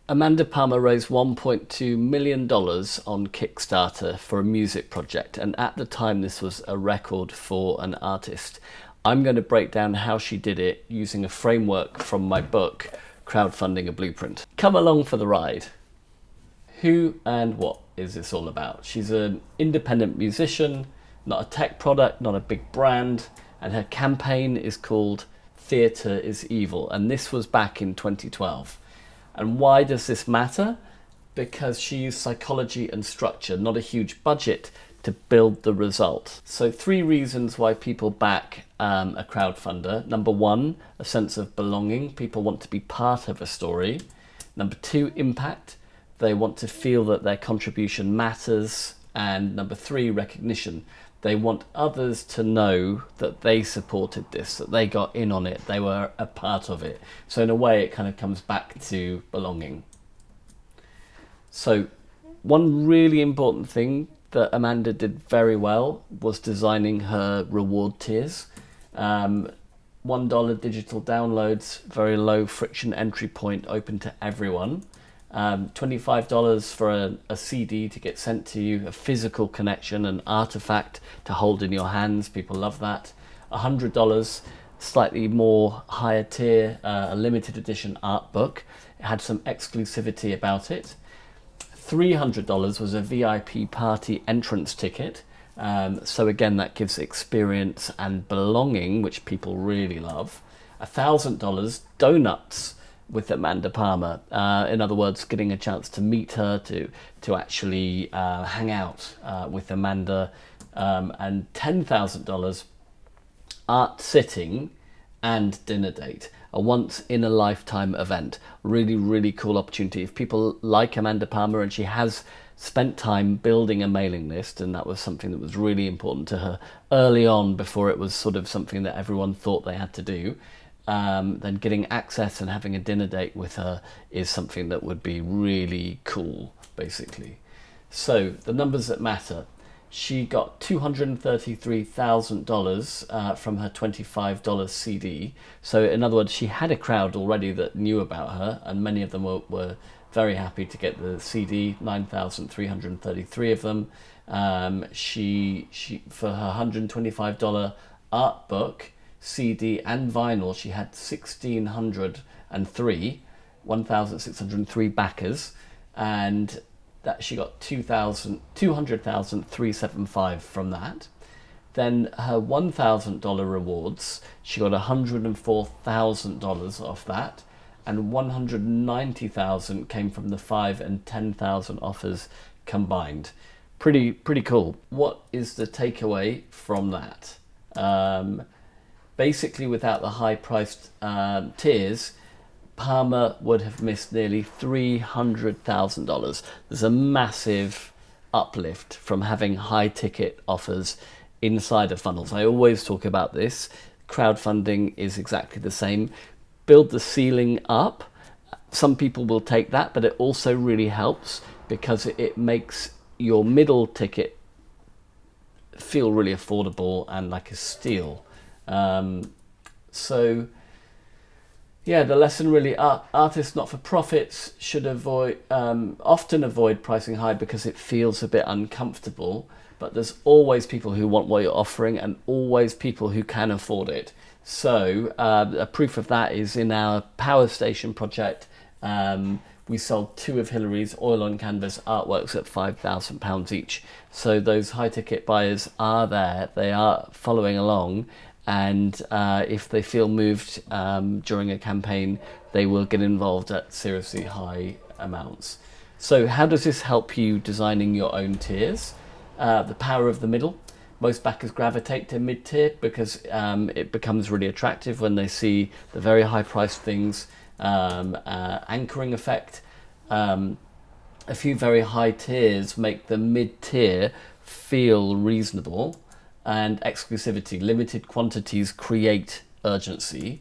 Amanda Palmer raised $1.2 million on Kickstarter for a music project, and at the time this was a record for an artist. I'm going to break down how she did it using a framework from my book, Crowdfunding a Blueprint. Come along for the ride. Who and what is this all about? She's an independent musician, not a tech product, not a big brand, and her campaign is called Theatre is Evil, and this was back in 2012. And why does this matter? Because she used psychology and structure, not a huge budget, to build the result. So 3 reasons why people back a crowdfunder. Number 1, a sense of belonging. People want to be part of a story. Number 2, impact. They want to feel that their contribution matters. And number 3, recognition. They want others to know that they supported this, that they got in on it, they were a part of it. So in a way, it kind of comes back to belonging. So one really important thing that Amanda did very well was designing her reward tiers. $1 digital downloads, very low friction entry point, open to everyone. $25 for a CD to get sent to you, a physical connection, an artifact to hold in your hands. People love that. $100, slightly more higher tier, a limited edition art book. It had some exclusivity about it. $300 was a VIP party entrance ticket. So again, that gives experience and belonging, which people really love. $1,000, donuts with Amanda Palmer. In other words, getting a chance to meet her, to actually hang out with Amanda. And $10,000, art sitting and dinner date. A once in a lifetime event. Really, really cool opportunity. If people like Amanda Palmer, and she has spent time building a mailing list, and that was something that was really important to her early on before it was sort of something that everyone thought they had to do. Then getting access and having a dinner date with her is something that would be really cool, basically. So the numbers that matter. She got $233,000 from her $25 CD. So in other words, she had a crowd already that knew about her, and many of them were very happy to get the CD, 9,333 of them. She for her $125 art book, CD and vinyl, she had 1,603 backers, and that she got 200,375 from that. Then her $1,000 rewards, she got $104,000 off that, and $190,000 came from the 5,000 and 10,000 offers combined. Pretty cool. What is the takeaway from that? Basically, without the high-priced tiers, Palmer would have missed nearly $300,000. There's a massive uplift from having high-ticket offers inside of funnels. I always talk about this. Crowdfunding is exactly the same. Build the ceiling up. Some people will take that, but it also really helps because it makes your middle ticket feel really affordable and like a steal. So yeah, the lesson really, artists, not-for-profits should often avoid pricing high because it feels a bit uncomfortable, but there's always people who want what you're offering and always people who can afford it. So a proof of that is in our Power Station project. We sold 2 of Hillary's oil on canvas artworks at £5,000 each. So those high ticket buyers are there, they are following along. And if they feel moved during a campaign, they will get involved at seriously high amounts. So how does this help you designing your own tiers? The power of the middle. Most backers gravitate to mid-tier because it becomes really attractive when they see the very high-priced things. Anchoring effect. A few very high tiers make the mid-tier feel reasonable. And exclusivity, limited quantities create urgency.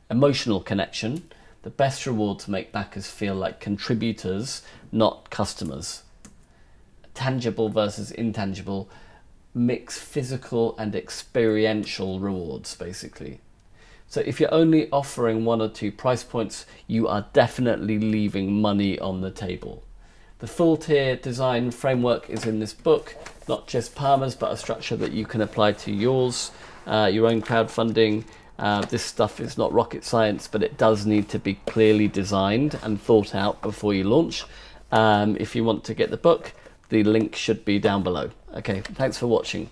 Emotional connection, the best rewards make backers feel like contributors, not customers. Tangible versus intangible, mix physical and experiential rewards, basically. So if you're only offering 1 or 2 price points, you are definitely leaving money on the table. The full tier design framework is in this book, not just Palmer's, but a structure that you can apply to yours, your own crowdfunding. This stuff is not rocket science, but it does need to be clearly designed and thought out before you launch. If you want to get the book, the link should be down below. Okay, thanks for watching.